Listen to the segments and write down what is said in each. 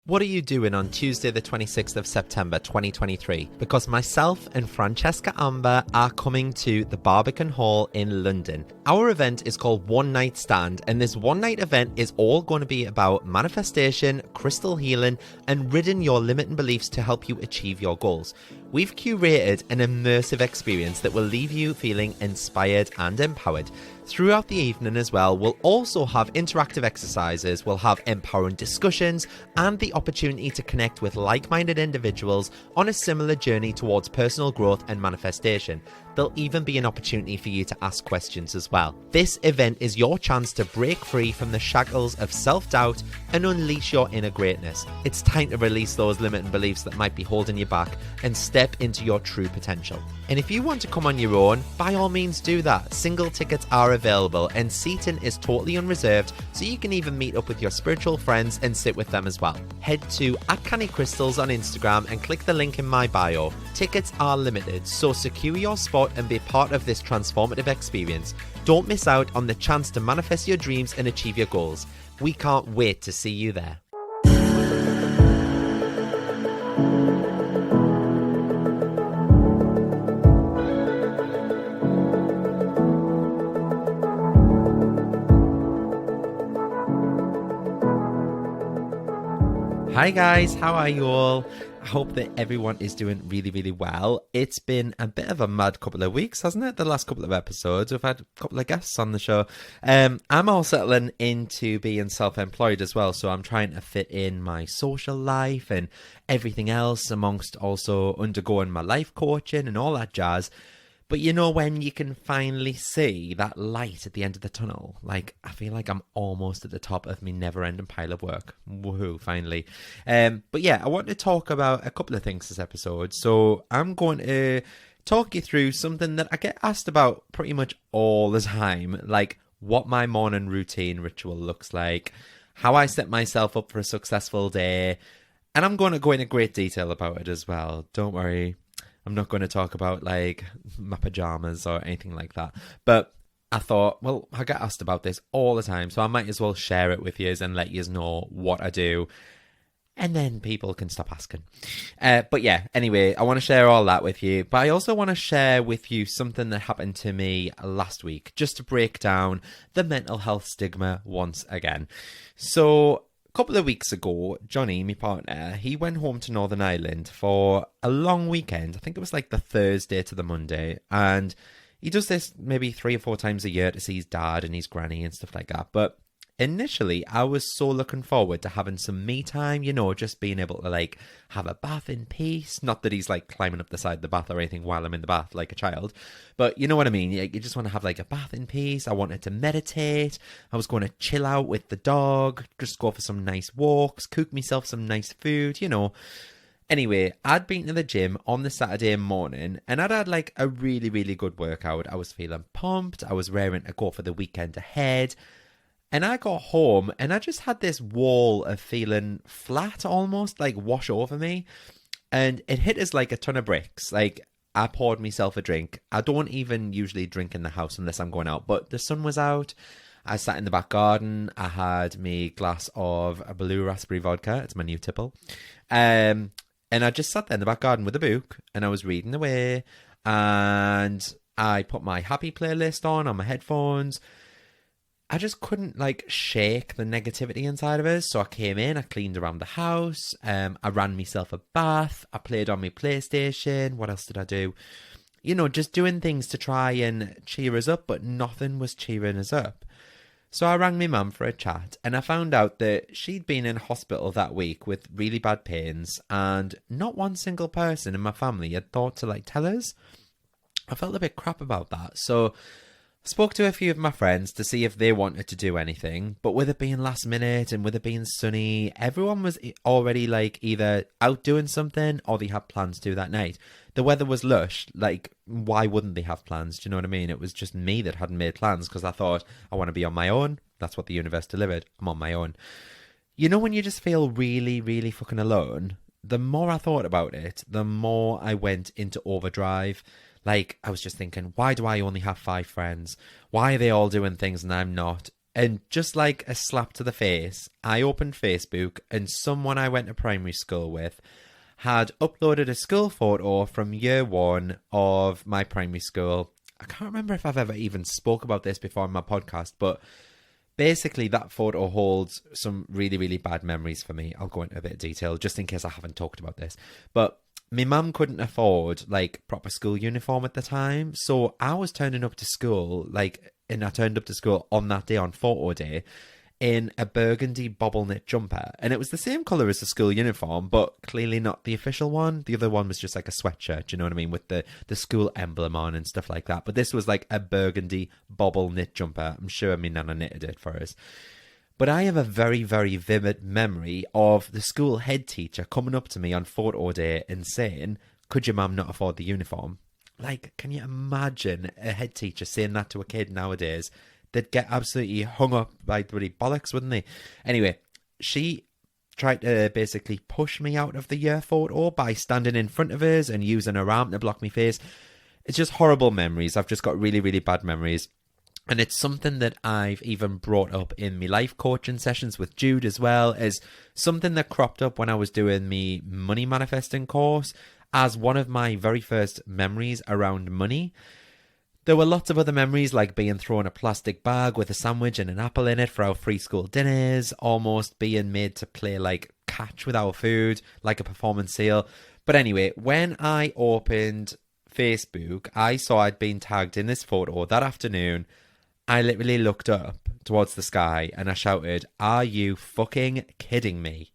What are you doing on Tuesday the 26th of September 2023? Because myself and Francesca Amber are coming to the Barbican Hall in London. Our event is called One Night Stand, and this one night event is all going to be about manifestation, crystal healing, and ridding your limiting beliefs to help you achieve your goals. We've curated an immersive experience that will leave you feeling inspired and empowered. Throughout the evening as well, we'll also have interactive exercises, we'll have empowering discussions, and the opportunity to connect with like-minded individuals on a similar journey towards personal growth and manifestation. There'll even be an opportunity for you to ask questions as well. This event is your chance to break free from the shackles of self-doubt and unleash your inner greatness. It's time to release those limiting beliefs that might be holding you back and step into your true potential. And if you want to come on your own, by all means do that. Single tickets are available and seating is totally unreserved, so you can even meet up with your spiritual friends and sit with them as well. Head to @CannyCrystals on Instagram and click the link in my bio. Tickets are limited, so secure your spot and be part of this transformative experience. Don't miss out on the chance to manifest your dreams and achieve your goals. We can't wait to see you there. Hi guys, how are you all? I hope that everyone is doing really, really well. It's been a bit of a mad couple of weeks, hasn't it? The last couple of episodes, we've had a couple of guests on the show. I'm all settling into being self-employed as well, so I'm trying to fit in my social life and everything else amongst also undergoing my life coaching and all that jazz. But you know when you can finally see that light at the end of the tunnel? Like, I feel like I'm almost at the top of my never-ending pile of work. Woohoo, finally. But yeah, I want to talk about a couple of things this episode. So I'm going to talk you through something that I get asked about pretty much all the time. Like, what my morning routine ritual looks like, how I set myself up for a successful day. And I'm going to go into great detail about it as well. Don't worry. I'm not going to talk about like my pajamas or anything like that. But I thought, well, I get asked about this all the time, so I might as well share it with you and let you know what I do. And then people can stop asking. But yeah, anyway, I want to share all that with you. But I also want to share with you something that happened to me last week, just to break down the mental health stigma once again. So a couple of weeks ago, Johnny, my partner, he went home to Northern Ireland for a long weekend. I think it was like the Thursday to the Monday. And he does this maybe 3 or 4 times a year to see his dad and his granny and stuff like that. But initially, I was so looking forward to having some me time, you know, just being able to like have a bath in peace. Not that he's like climbing up the side of the bath or anything while I'm in the bath like a child, but you know what I mean? You just want to have like a bath in peace. I wanted to meditate. I was going to chill out with the dog, just go for some nice walks, cook myself some nice food, you know. Anyway, I'd been to the gym on the Saturday morning and I'd had like a really, really good workout. I was feeling pumped. I was raring to go for the weekend ahead. And I got home and I just had this wall of feeling flat almost, like wash over me. And it hit us like a ton of bricks. Like, I poured myself a drink. I don't even usually drink in the house unless I'm going out. But the sun was out. I sat in the back garden. I had my glass of a blue raspberry vodka. It's my new tipple. And I just sat there in the back garden with a book. And I was reading away. And I put my happy playlist on my headphones. I just couldn't like shake the negativity inside of us. So I came in, I cleaned around the house, I ran myself a bath, I played on my PlayStation. What else did I do? You know, just doing things to try and cheer us up, but nothing was cheering us up. So I rang my mum for a chat and I found out that she'd been in hospital that week with really bad pains and not one single person in my family had thought to like tell us. I felt a bit crap about that. So spoke to a few of my friends to see if they wanted to do anything, but with it being last minute and with it being sunny, everyone was already like either out doing something or they had plans to do that night. The weather was lush, like why wouldn't they have plans? Do you know what I mean? It was just me that hadn't made plans because I thought I want to be on my own. That's what the universe delivered. I'm on my own. You know when you just feel really, really fucking alone? The more I thought about it, the more I went into overdrive. Like, I was just thinking, why do I only have 5 friends? Why are they all doing things and I'm not? And just like a slap to the face, I opened Facebook and someone I went to primary school with had uploaded a school photo from year one of my primary school. I can't remember if I've ever even spoke about this before in my podcast, but basically that photo holds some really, really bad memories for me. I'll go into a bit of detail just in case I haven't talked about this. But my mum couldn't afford like proper school uniform at the time. So I was turning up to school and I turned up to school on that day, on photo day, in a burgundy bobble knit jumper. And it was the same colour as the school uniform, but clearly not the official one. The other one was just like a sweatshirt, do you know what I mean? With the school emblem on and stuff like that. But this was like a burgundy bobble knit jumper. I'm sure my nana knitted it for us. But I have a very, very vivid memory of the school head teacher coming up to me on photo day and saying, "Could your mum not afford the uniform?" Like, can you imagine a head teacher saying that to a kid nowadays? They'd get absolutely hung up by bloody bollocks, wouldn't they? Anyway, she tried to basically push me out of the year photo by standing in front of us and using her arm to block my face. It's just horrible memories. I've just got really, really bad memories. And it's something that I've even brought up in my life coaching sessions with Jude as well, as something that cropped up when I was doing my money manifesting course as one of my very first memories around money. There were lots of other memories, like being thrown a plastic bag with a sandwich and an apple in it for our free school dinners, almost being made to play like catch with our food, like a performance seal. But anyway, when I opened Facebook, I saw I'd been tagged in this photo that afternoon. I literally looked up towards the sky and I shouted, "Are you fucking kidding me?"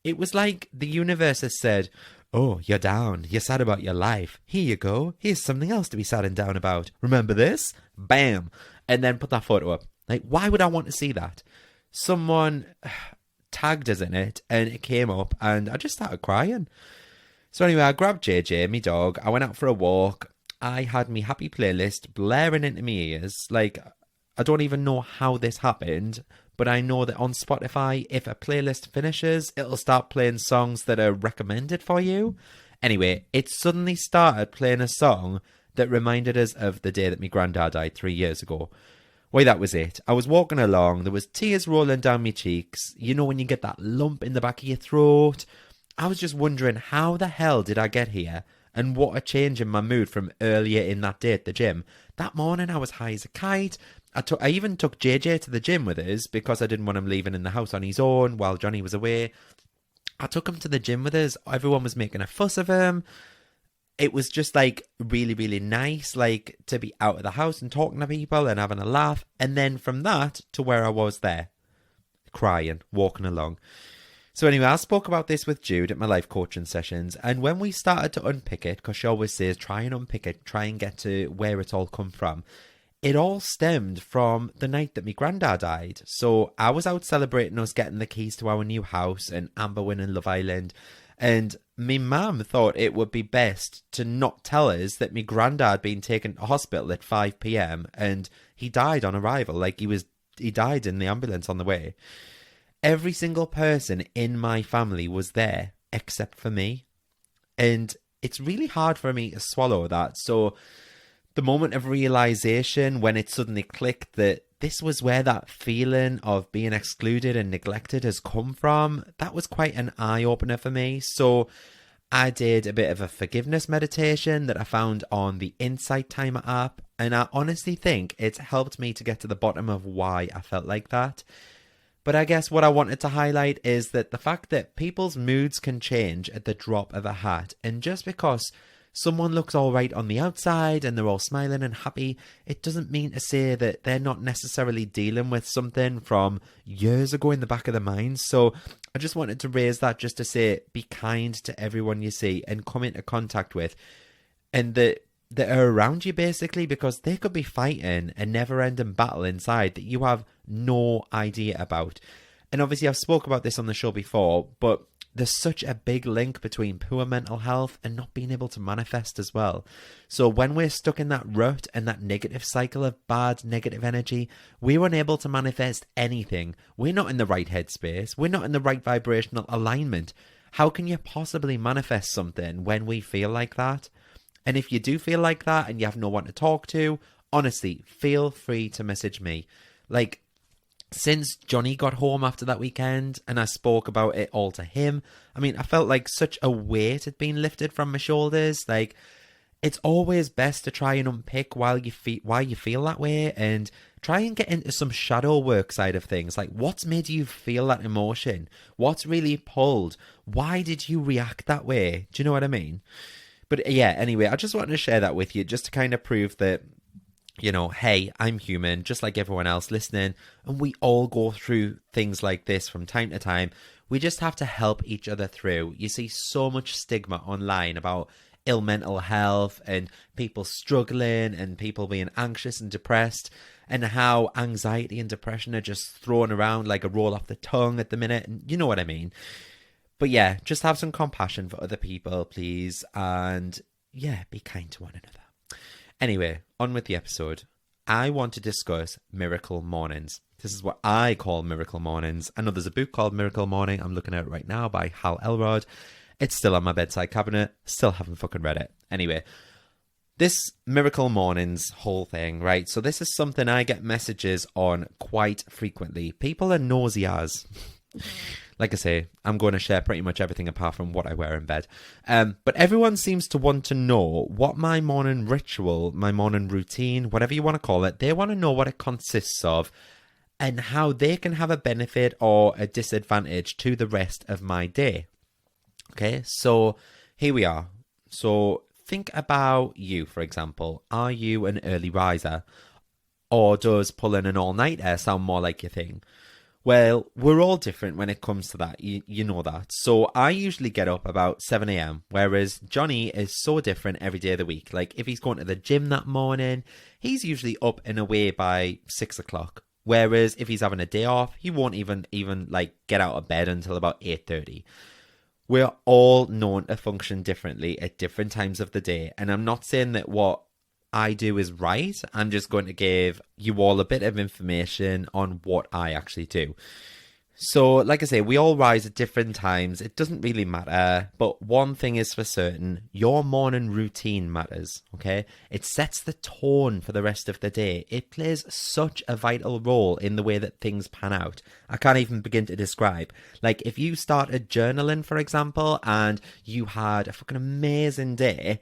It was like the universe has said, "Oh, you're down. You're sad about your life. Here you go. Here's something else to be sad and down about. Remember this?" Bam. And then put that photo up. Like, why would I want to see that? Someone tagged us in it and it came up and I just started crying. So anyway, I grabbed JJ, my dog. I went out for a walk. I had my happy playlist blaring into my ears. Like, I don't even know how this happened, but I know that on Spotify, if a playlist finishes, it'll start playing songs that are recommended for you. Anyway, it suddenly started playing a song that reminded us of the day that my granddad died 3 years ago. Well, that was it. I was walking along, there was tears rolling down my cheeks. You know when you get that lump in the back of your throat? I was just wondering, how the hell did I get here? And what a change in my mood from earlier in that day at the gym. That morning I was high as a kite. I even took JJ to the gym with us because I didn't want him leaving in the house on his own while Johnny was away. I took him to the gym with us. Everyone was making a fuss of him. It was just like really, really nice, like to be out of the house and talking to people and having a laugh. And then from that to where I was there, crying, walking along. So anyway, I spoke about this with Jude at my life coaching sessions. And when we started to unpick it, because she always says, try and unpick it, try and get to where it's all come from. It all stemmed from the night that my granddad died. So I was out celebrating us getting the keys to our new house and Amber winning Love Island. And my mum thought it would be best to not tell us that my granddad had been taken to hospital at 5 p.m. and he died on arrival. Like he died in the ambulance on the way. Every single person in my family was there except for me. And it's really hard for me to swallow that. So the moment of realization when it suddenly clicked that this was where that feeling of being excluded and neglected has come from, that was quite an eye-opener for me. So I did a bit of a forgiveness meditation that I found on the Insight Timer app, and I honestly think it's helped me to get to the bottom of why I felt like that. But I guess what I wanted to highlight is that the fact that people's moods can change at the drop of a hat, and just because someone looks all right on the outside and they're all smiling and happy, it doesn't mean to say that they're not necessarily dealing with something from years ago in the back of their minds. So I just wanted to raise that just to say, be kind to everyone you see and come into contact with, and that are around you basically, because they could be fighting a never-ending battle inside that you have no idea about. And obviously I've spoke about this on the show before, but there's such a big link between poor mental health and not being able to manifest as well. So when we're stuck in that rut and that negative cycle of bad negative energy, we're unable to manifest anything. We're not in the right headspace. We're not in the right vibrational alignment. How can you possibly manifest something when we feel like that? And if you do feel like that and you have no one to talk to, honestly, feel free to message me. Like, since Johnny got home after that weekend and I spoke about it all to him, I mean, I felt like such a weight had been lifted from my shoulders. Like, it's always best to try and unpick why you feel that way, and try and get into some shadow work side of things. Like, what's made you feel that emotion? What's really pulled? Why did you react that way? Do you know what I mean? But yeah, anyway, I just wanted to share that with you just to kind of prove that, you know, hey, I'm human, just like everyone else listening, and we all go through things like this from time to time. We just have to help each other through. You see so much stigma online about ill mental health and people struggling and people being anxious and depressed, and how anxiety and depression are just thrown around like a roll off the tongue at the minute. And you know what I mean? But yeah, just have some compassion for other people, please. And yeah, be kind to one another. Anyway, on with the episode. I want to discuss miracle mornings. This is what I call miracle mornings. I know there's a book called Miracle Morning. I'm looking at it right now by Hal Elrod. It's still on my bedside cabinet. Still haven't fucking read it. Anyway, this miracle mornings whole thing, right? So this is something I get messages on quite frequently. People are nosy as. Like I say, I'm going to share pretty much everything apart from what I wear in bed. But everyone seems to want to know what my morning ritual, my morning routine, whatever you want to call it, they want to know what it consists of and how they can have a benefit or a disadvantage to the rest of my day. Okay, so here we are. So think about you, for example. Are you an early riser? Or does pulling an all-nighter sound more like your thing? Well, we're all different when it comes to that. You know that. So I usually get up about 7 a.m, whereas Johnny is so different every day of the week. Like, if he's going to the gym that morning, he's usually up and away by 6 o'clock. Whereas if he's having a day off, he won't even like get out of bed until about 8:30. We're all known to function differently at different times of the day. And I'm not saying that what I do is right. I'm just going to give you all a bit of information on what I actually do. So, like I say, we all rise at different times. It doesn't really matter. But one thing is for certain, your morning routine matters, okay? It sets the tone for the rest of the day. It plays such a vital role in the way that things pan out. I can't even begin to describe. Like, if you started journaling, for example, and you had a fucking amazing day,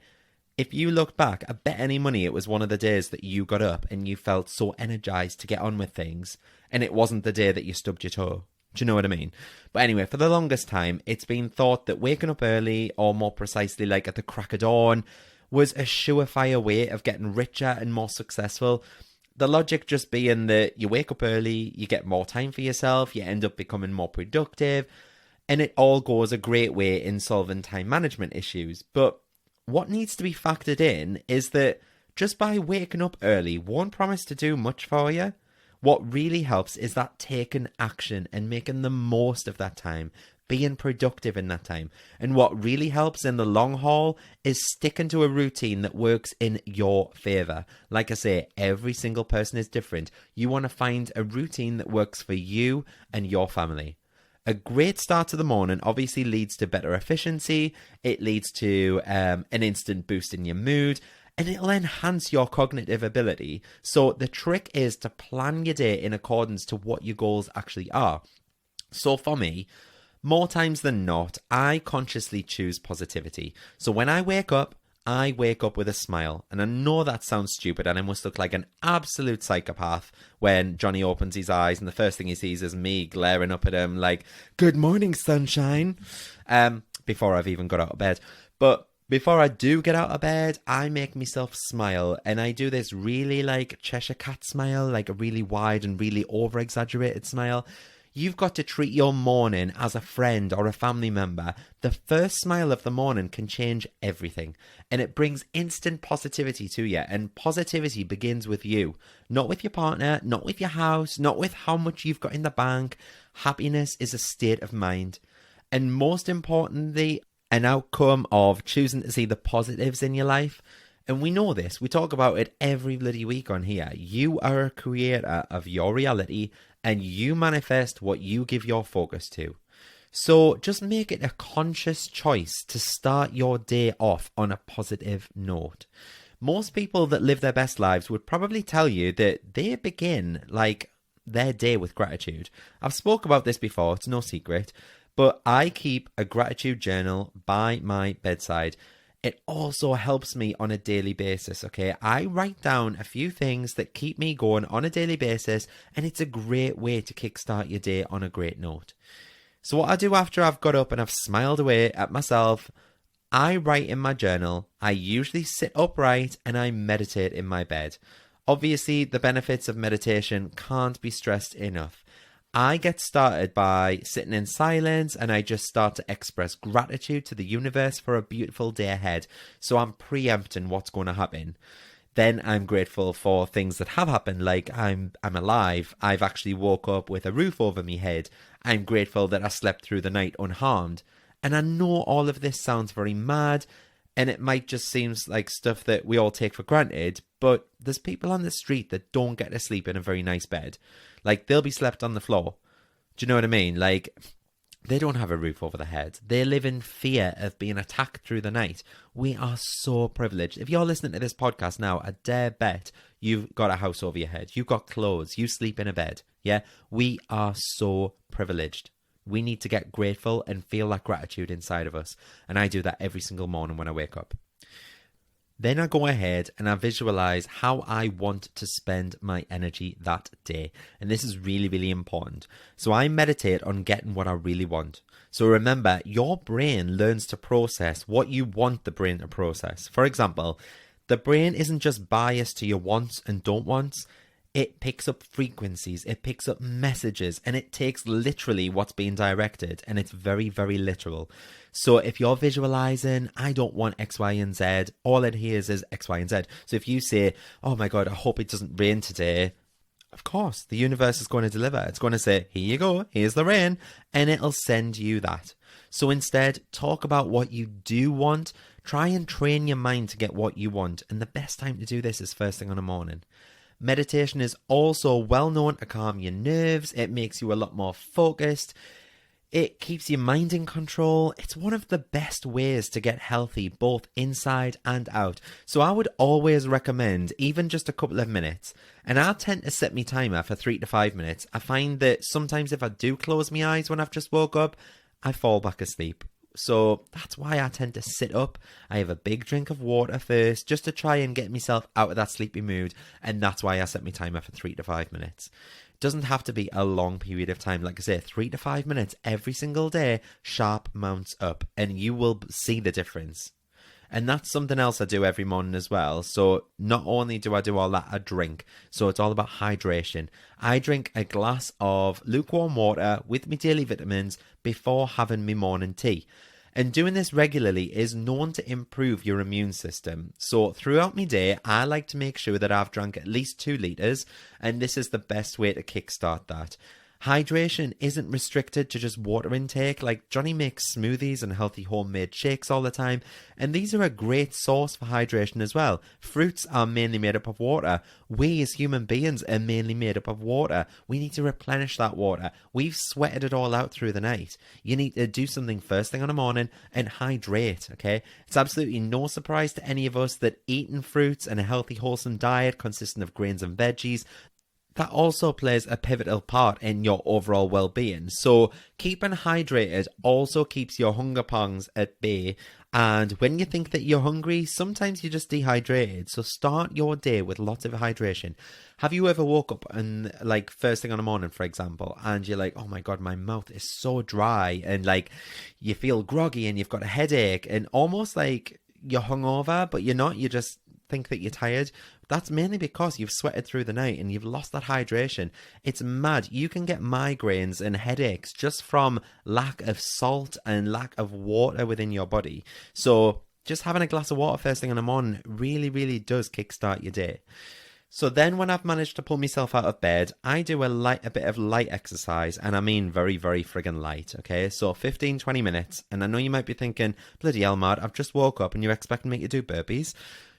if you look back, I bet any money it was one of the days that you got up and you felt so energized to get on with things, and it wasn't the day that you stubbed your toe. Do you know what I mean? But anyway, for the longest time, it's been thought that waking up early, or more precisely like at the crack of dawn, was a surefire way of getting richer and more successful. The logic just being that you wake up early, you get more time for yourself, you end up becoming more productive, and it all goes a great way in solving time management issues. But what needs to be factored in is that just by waking up early won't promise to do much for you. What really helps is that taking action and making the most of that time, being productive in that time. And what really helps in the long haul is sticking to a routine that works in your favor. Like I say, every single person is different. You want to find a routine that works for you and your family. A great start to the morning obviously leads to better efficiency. It leads to an instant boost in your mood, and it'll enhance your cognitive ability. So the trick is to plan your day in accordance to what your goals actually are. So for me, more times than not, I consciously choose positivity. So when I wake up with a smile. And I know that sounds stupid, and I must look like an absolute psychopath when Johnny opens his eyes and the first thing he sees is me glaring up at him like, "Good morning, sunshine," before I've even got out of bed. But before I do get out of bed, I make myself smile, and I do this really like Cheshire Cat smile, like a really wide and really over-exaggerated smile. You've got to treat your morning as a friend or a family member. The first smile of the morning can change everything, and it brings instant positivity to you. And positivity begins with you, not with your partner, not with your house, not with how much you've got in the bank. Happiness is a state of mind, and most importantly, an outcome of choosing to see the positives in your life. And we know this. We talk about it every bloody week on here. You are a creator of your reality, and you manifest what you give your focus to. So just make it a conscious choice to start your day off on a positive note. Most people that live their best lives would probably tell you that they begin like their day with gratitude. I've spoke about this before, it's no secret, but I keep a gratitude journal by my bedside. It also helps me on a daily basis, okay? I write down a few things that keep me going on a daily basis, and it's a great way to kickstart your day on a great note. So what I do after I've got up and I've smiled away at myself, I write in my journal. I usually sit upright and I meditate in my bed. Obviously, the benefits of meditation can't be stressed enough. I get started by sitting in silence and I just start to express gratitude to the universe for a beautiful day ahead. So I'm preempting what's going to happen. Then I'm grateful for things that have happened, like I'm alive. I've actually woke up with a roof over my head. I'm grateful that I slept through the night unharmed. And I know all of this sounds very mad, and it might just seem like stuff that we all take for granted, but there's people on the street that don't get to sleep in a very nice bed. Like, they'll be slept on the floor. Do you know what I mean? Like, they don't have a roof over their head. They live in fear of being attacked through the night. We are so privileged. If you're listening to this podcast now, I dare bet you've got a house over your head. You've got clothes. You sleep in a bed. Yeah? We are so privileged. We need to get grateful and feel that gratitude inside of us. And I do that every single morning when I wake up. Then I go ahead and I visualize how I want to spend my energy that day. And this is really, really important. So I meditate on getting what I really want. So remember, your brain learns to process what you want the brain to process. For example, the brain isn't just biased to your wants and don't wants. It picks up frequencies, it picks up messages, and it takes literally what's being directed, and it's very, very literal. So if you're visualizing, I don't want X, Y, and Z, all it hears is X, Y, and Z. So if you say, oh my God, I hope it doesn't rain today, of course, the universe is going to deliver. It's going to say, here you go, here's the rain, and it'll send you that. So instead, talk about what you do want. Try and train your mind to get what you want, and the best time to do this is first thing in the morning. Meditation is also well known to calm your nerves. It makes you a lot more focused. It keeps your mind in control. It's one of the best ways to get healthy, both inside and out. So I would always recommend even just a couple of minutes. And I tend to set my timer for 3 to 5 minutes. I find that sometimes if I do close my eyes when I've just woke up, I fall back asleep. So that's why I tend to sit up. I have a big drink of water first just to try and get myself out of that sleepy mood. And that's why I set my timer for 3 to 5 minutes. It doesn't have to be a long period of time. Like I say, 3 to 5 minutes every single day, sharp mounts up, and you will see the difference. And that's something else I do every morning as well. So not only do I do all that, I drink. So it's all about hydration. I drink a glass of lukewarm water with my daily vitamins before having my morning tea. And doing this regularly is known to improve your immune system. So throughout my day, I like to make sure that I've drank at least 2 litres. And this is the best way to kickstart that. Hydration isn't restricted to just water intake. Like, Johnny makes smoothies and healthy homemade shakes all the time, and these are a great source for hydration as well. Fruits are mainly made up of water. We as human beings are mainly made up of water. We need to replenish that water. We've sweated it all out through the night. You need to do something first thing in the morning and hydrate, okay? It's absolutely no surprise to any of us that eating fruits and a healthy, wholesome diet consisting of grains and veggies, that also plays a pivotal part in your overall well-being. So keeping hydrated also keeps your hunger pangs at bay. And when you think that you're hungry, sometimes you're just dehydrated. So start your day with lots of hydration. Have you ever woke up and, like, first thing in the morning, for example, and you're like, oh my God, my mouth is so dry, and like you feel groggy and you've got a headache and almost like you're hungover, but you're not, you just think that you're tired? That's mainly because you've sweated through the night and you've lost that hydration. It's mad. You can get migraines and headaches just from lack of salt and lack of water within your body. So just having a glass of water first thing in the morning really, really does kickstart your day. So then when I've managed to pull myself out of bed, I do a bit of light exercise, and I mean very, very friggin' light, okay? So 15, 20 minutes, and I know you might be thinking, bloody hell, Mad, I've just woke up and you're expecting me to do burpees?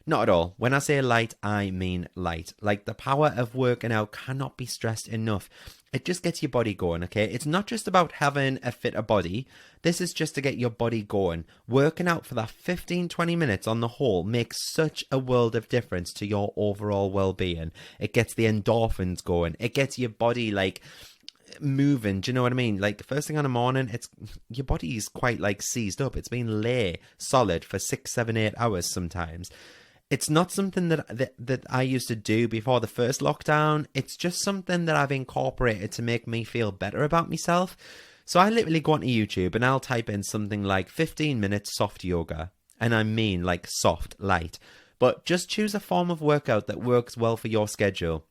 Not at all. When I say light, I mean light. Like, the power of working out cannot be stressed enough. It just gets your body going, okay? It's not just about having a fitter body. This is just to get your body going. Working out for that 15-20 minutes on the whole makes such a world of difference to your overall well-being. It gets the endorphins going. It gets your body, like, moving. Do you know what I mean? Like, first thing on the morning, it's your body's quite, like, seized up. It's been lay solid for 6, 7, 8 hours sometimes. It's not something that I used to do before the first lockdown. It's just something that I've incorporated to make me feel better about myself. So I literally go onto YouTube and I'll type in something like 15 minutes soft yoga. And I mean like soft, light. But just choose a form of workout that works well for your schedule.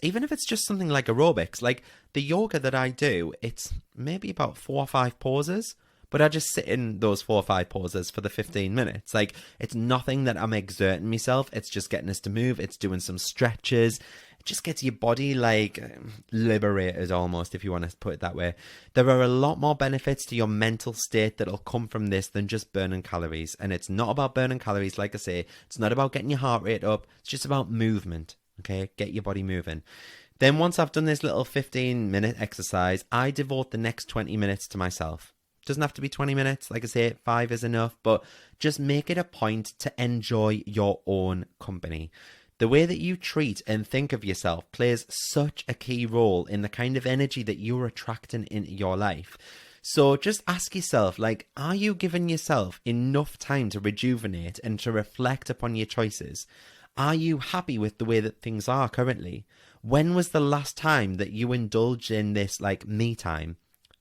Even if it's just something like aerobics, like the yoga that I do, it's maybe about 4 or 5 poses. But I just sit in those 4 or 5 poses for the 15 minutes. Like, it's nothing that I'm exerting myself. It's just getting us to move. It's doing some stretches. It just gets your body, like, liberated almost, if you want to put it that way. There are a lot more benefits to your mental state that'll come from this than just burning calories. And it's not about burning calories, like I say. It's not about getting your heart rate up. It's just about movement, okay? Get your body moving. Then once I've done this little 15-minute exercise, I devote the next 20 minutes to myself. Doesn't have to be 20 minutes. Like I say, 5 is enough, but just make it a point to enjoy your own company. The way that you treat and think of yourself plays such a key role in the kind of energy that you're attracting into your life. So just ask yourself, like, are you giving yourself enough time to rejuvenate and to reflect upon your choices? Are you happy with the way that things are currently? When was the last time that you indulged in this, like, me time?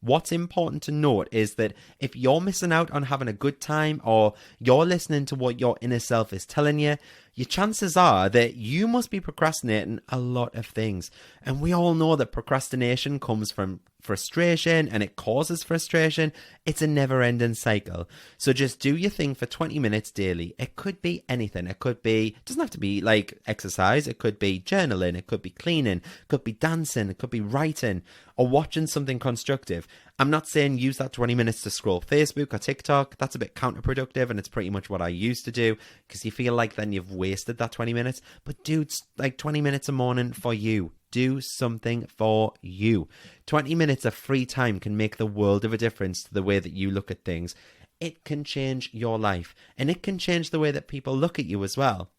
What's important to note is that if you're missing out on having a good time or you're listening to what your inner self is telling you, your chances are that you must be procrastinating a lot of things. And we all know that procrastination comes from frustration and it causes frustration. It's a never-ending cycle. So just do your thing for 20 minutes daily. It could be anything. It doesn't have to be like exercise. It could be journaling. It could be cleaning. It could be dancing. It could be writing or watching something constructive. I'm not saying use that 20 minutes to scroll Facebook or TikTok. That's a bit counterproductive, and it's pretty much what I used to do because you feel like then you've wasted that 20 minutes. But dude, like 20 minutes a morning for you. Do something for you. 20 minutes of free time can make the world of a difference to the way that you look at things. It can change your life, and it can change the way that people look at you as well.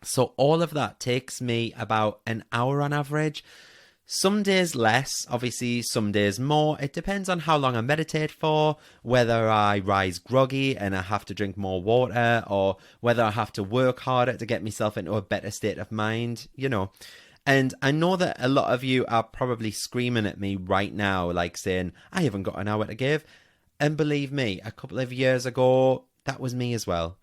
So all of that takes me about an hour on average. Some days less, obviously some days more. It depends on how long I meditate for, whether I rise groggy and I have to drink more water, or whether I have to work harder to get myself into a better state of mind, you know. And I know that a lot of you are probably screaming at me right now, like saying, I haven't got an hour to give. And believe me, a couple of years ago, that was me as well.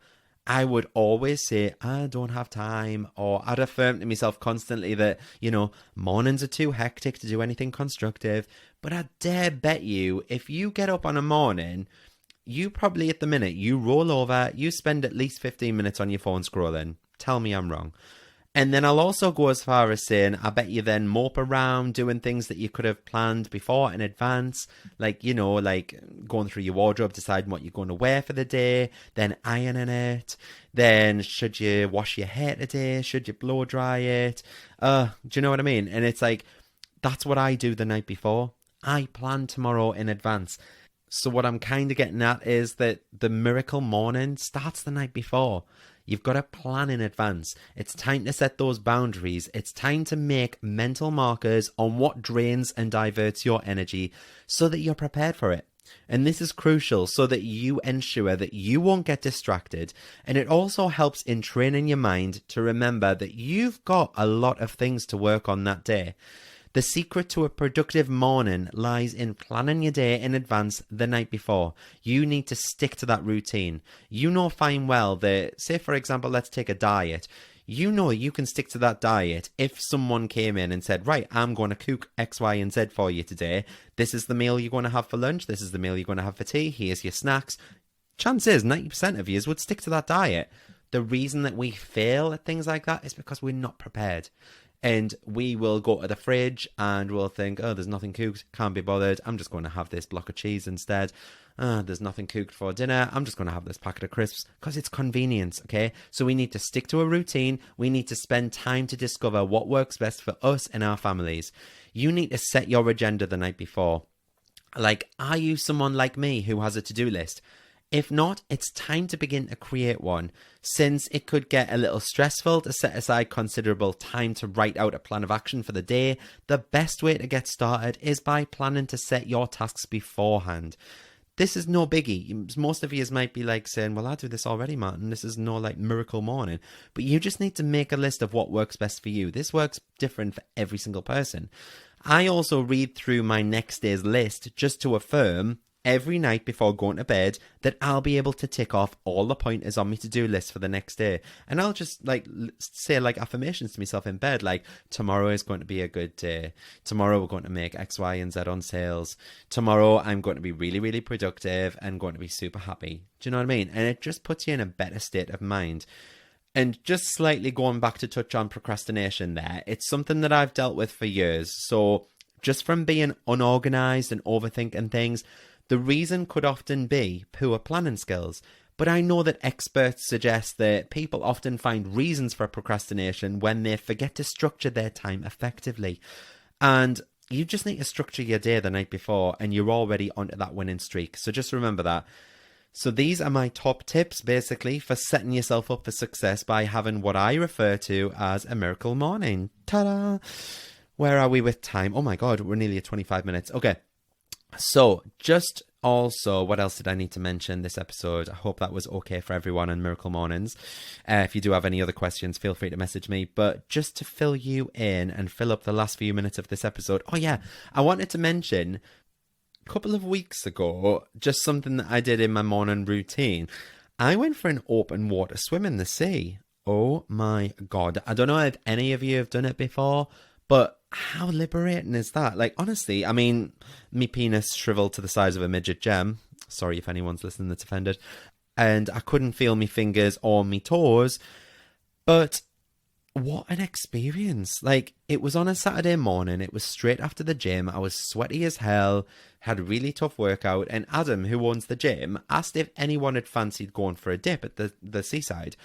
I would always say, I don't have time, or I'd affirm to myself constantly that, you know, mornings are too hectic to do anything constructive. But I dare bet you, if you get up on a morning, you probably at the minute, you roll over, you spend at least 15 minutes on your phone scrolling. Tell me I'm wrong. And then I'll also go as far as saying, I bet you then mope around doing things that you could have planned before in advance. Like, you know, like going through your wardrobe, deciding what you're going to wear for the day, then ironing it. Then should you wash your hair today? Should you blow dry it? Do you know what I mean? And it's like, that's what I do the night before. I plan tomorrow in advance. So what I'm kind of getting at is that the miracle morning starts the night before. You've got to plan in advance. It's time to set those boundaries. It's time to make mental markers on what drains and diverts your energy so that you're prepared for it. And this is crucial so that you ensure that you won't get distracted. And it also helps in training your mind to remember that you've got a lot of things to work on that day. The secret to a productive morning lies in planning your day in advance the night before. You need to stick to that routine. You know fine well that, say for example, let's take a diet. You know you can stick to that diet if someone came in and said, right, I'm going to cook X, Y, and Z for you today. This is the meal you're going to have for lunch. This is the meal you're going to have for tea. Here's your snacks. Chances 90% of you would stick to that diet. The reason that we fail at things like that is because we're not prepared. And we will go to the fridge and we'll think, oh, there's nothing cooked, can't be bothered, I'm just going to have this block of cheese instead. There's nothing cooked for dinner, I'm just going to have this packet of crisps, because it's convenience, okay? So we need to stick to a routine. We need to spend time to discover what works best for us and our families. You need to set your agenda the night before. Like, are you someone like me who has a to-do list? If not, it's time to begin to create one, since it could get a little stressful to set aside considerable time to write out a plan of action for the day. The best way to get started is by planning to set your tasks beforehand. This is no biggie. Most of you might be like saying, well, I do this already, Martin. This is no like miracle morning. But you just need to make a list of what works best for you. This works different for every single person. I also read through my next day's list just to affirm every night before going to bed that I'll be able to tick off all the pointers on my to-do list for the next day. And I'll just like say like affirmations to myself in bed, like tomorrow is going to be a good day. Tomorrow we're going to make X, Y, and Z on sales. Tomorrow I'm going to be really, really productive and going to be super happy. Do you know what I mean? And it just puts you in a better state of mind. And just slightly going back to touch on procrastination there, it's something that I've dealt with for years. So just from being unorganized and overthinking things, the reason could often be poor planning skills. But I know that experts suggest that people often find reasons for procrastination when they forget to structure their time effectively. And you just need to structure your day the night before and you're already onto that winning streak. So just remember that. So these are my top tips, basically, for setting yourself up for success by having what I refer to as a miracle morning. Ta-da! Where are we with time? Oh my God, we're nearly at 25 minutes. Okay. So just also, what else did I need to mention this episode? I hope that was okay for everyone on Miracle Mornings. If you do have any other questions, feel free to message me. But just to fill you in and fill up the last few minutes of this episode. Oh yeah, I wanted to mention a couple of weeks ago, just something that I did in my morning routine. I went for an open water swim in the sea. Oh my God. I don't know if any of you have done it before, but how liberating is that? Like, honestly, I mean, me penis shriveled to the size of a midget gem. Sorry if anyone's listening that's offended. And I couldn't feel me fingers or me toes. But what an experience. Like, it was on a Saturday morning. It was straight after the gym. I was sweaty as hell, had a really tough workout. And Adam, who owns the gym, asked if anyone had fancied going for a dip at the seaside.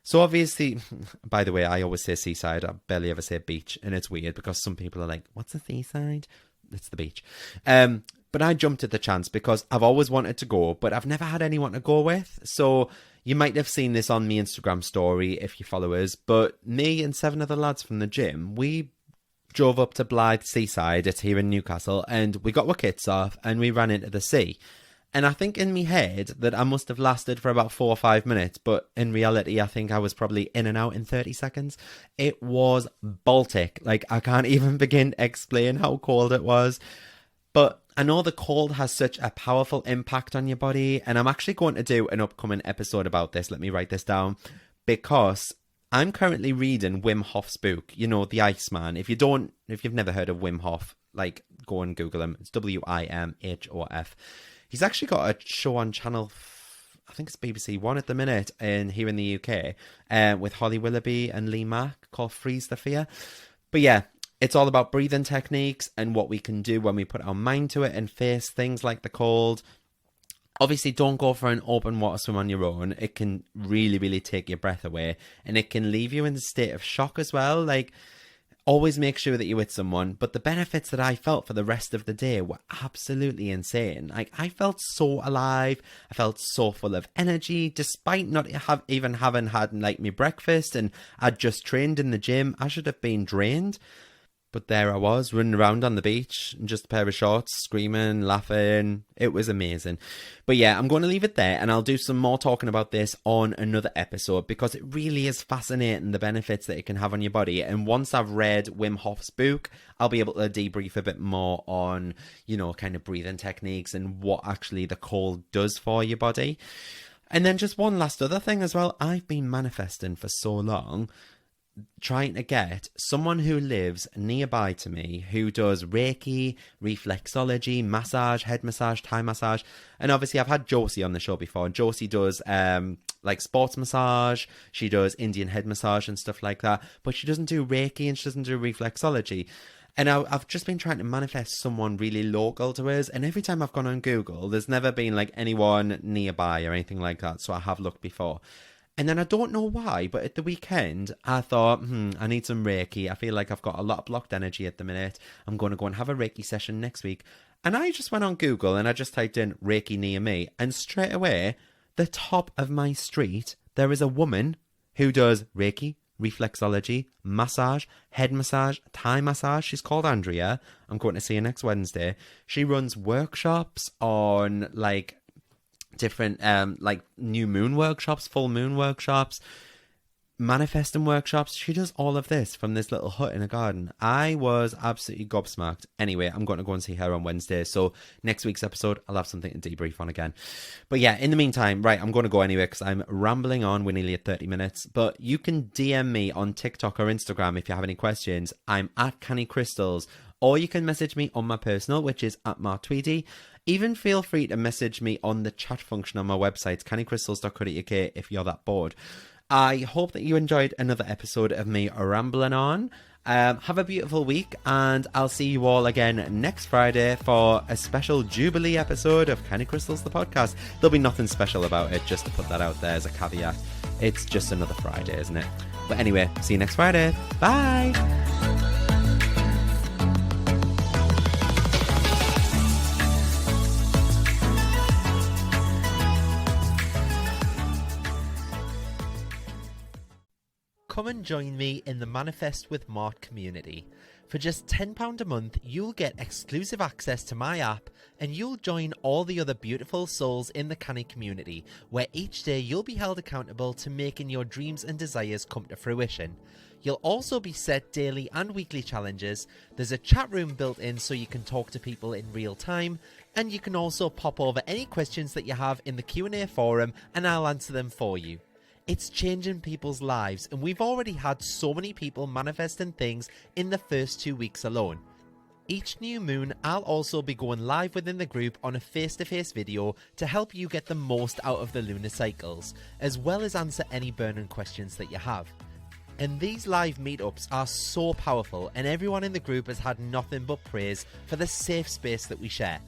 So obviously, by the way, I always say seaside. I barely ever say beach. And it's weird because some people are like, what's the seaside? It's the beach. But I jumped at the chance because I've always wanted to go, but I've never had anyone to go with. So you might have seen this on my Instagram story if you follow us. But me and 7 other lads from the gym, we drove up to Blythe Seaside. It's here in Newcastle. And we got our kits off and we ran into the sea. And I think in my head that I must have lasted for about 4 or 5 minutes, but in reality, I think I was probably in and out in 30 seconds. It was Baltic. Like, I can't even begin to explain how cold it was. But I know the cold has such a powerful impact on your body, and I'm actually going to do an upcoming episode about this. Let me write this down, because I'm currently reading Wim Hof's book, you know, The Iceman. If you've never heard of Wim Hof, like, go and Google him. It's Wimhof. He's actually got a show on channel, I think it's BBC One at the minute, here in the UK, with Holly Willoughby and Lee Mack, called Freeze the Fear. But yeah, it's all about breathing techniques and what we can do when we put our mind to it and face things like the cold. Obviously, don't go for an open water swim on your own. It can really, really take your breath away. And it can leave you in a state of shock as well. Like, always make sure that you're with someone. But the benefits that I felt for the rest of the day were absolutely insane. Like, I felt so alive. I felt so full of energy, despite not even having had like my breakfast. And I'd just trained in the gym. I should have been drained. But there I was, running around on the beach in just a pair of shorts, screaming, laughing. It was amazing. But yeah, I'm going to leave it there, and I'll do some more talking about this on another episode, because it really is fascinating, the benefits that it can have on your body. And once I've read Wim Hof's book, I'll be able to debrief a bit more on, you know, kind of breathing techniques and what actually the cold does for your body. And then just one last other thing as well. I've been manifesting for so long. trying to get someone who lives nearby to me who does Reiki, reflexology, massage, head massage, Thai massage. And obviously I've had Josie on the show before, and Josie does like sports massage, she does Indian head massage and stuff like that, but she doesn't do Reiki and she doesn't do reflexology. And I've just been trying to manifest someone really local to us, and every time I've gone on Google, there's never been like anyone nearby or anything like that, so I have looked before. And then I don't know why, but at the weekend, I thought, I need some Reiki. I feel like I've got a lot of blocked energy at the minute. I'm going to go and have a Reiki session next week. And I just went on Google and I just typed in Reiki near me. And straight away, the top of my street, there is a woman who does Reiki, reflexology, massage, head massage, Thai massage. She's called Andrea. I'm going to see her next Wednesday. She runs workshops on like different like new moon workshops, full moon workshops, manifesting workshops. She does all of this from this little hut in a garden. I was absolutely gobsmacked. Anyway, I'm going to go and see her on Wednesday, so next week's episode I'll have something to debrief on again. But yeah, in the meantime, right, I'm going to go anyway because I'm rambling on. We're nearly at 30 minutes, but you can DM me on TikTok or Instagram if you have any questions. I'm at Canny Crystals, or you can message me on my personal, which is at Mark Tweedy. Even feel free to message me on the chat function on my website, cannycrystals.co.uk, if you're that bored. I hope that you enjoyed another episode of me rambling on. Have a beautiful week, and I'll see you all again next Friday for a special Jubilee episode of Canny Crystals, the podcast. There'll be nothing special about it, just to put that out there as a caveat. It's just another Friday, isn't it? But anyway, see you next Friday. Bye! Come and join me in the Manifest with Mart community. For just £10 a month, you'll get exclusive access to my app, and you'll join all the other beautiful souls in the Canny community, where each day you'll be held accountable to making your dreams and desires come to fruition. You'll also be set daily and weekly challenges. There's a chat room built in so you can talk to people in real time, and you can also pop over any questions that you have in the Q&A forum, and I'll answer them for you. It's changing people's lives, and we've already had so many people manifesting things in the first 2 weeks alone. Each new moon, I'll also be going live within the group on a face-to-face video to help you get the most out of the lunar cycles, as well as answer any burning questions that you have. And these live meetups are so powerful, and everyone in the group has had nothing but praise for the safe space that we share.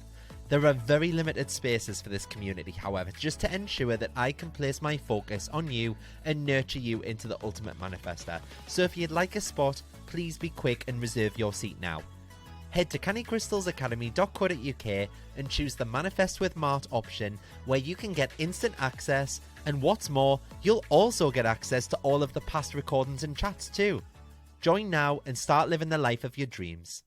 There are very limited spaces for this community, however, just to ensure that I can place my focus on you and nurture you into the ultimate manifester. So if you'd like a spot, please be quick and reserve your seat now. Head to cannycrystalsacademy.co.uk and choose the Manifest with Mart option, where you can get instant access, and what's more, you'll also get access to all of the past recordings and chats too. Join now and start living the life of your dreams.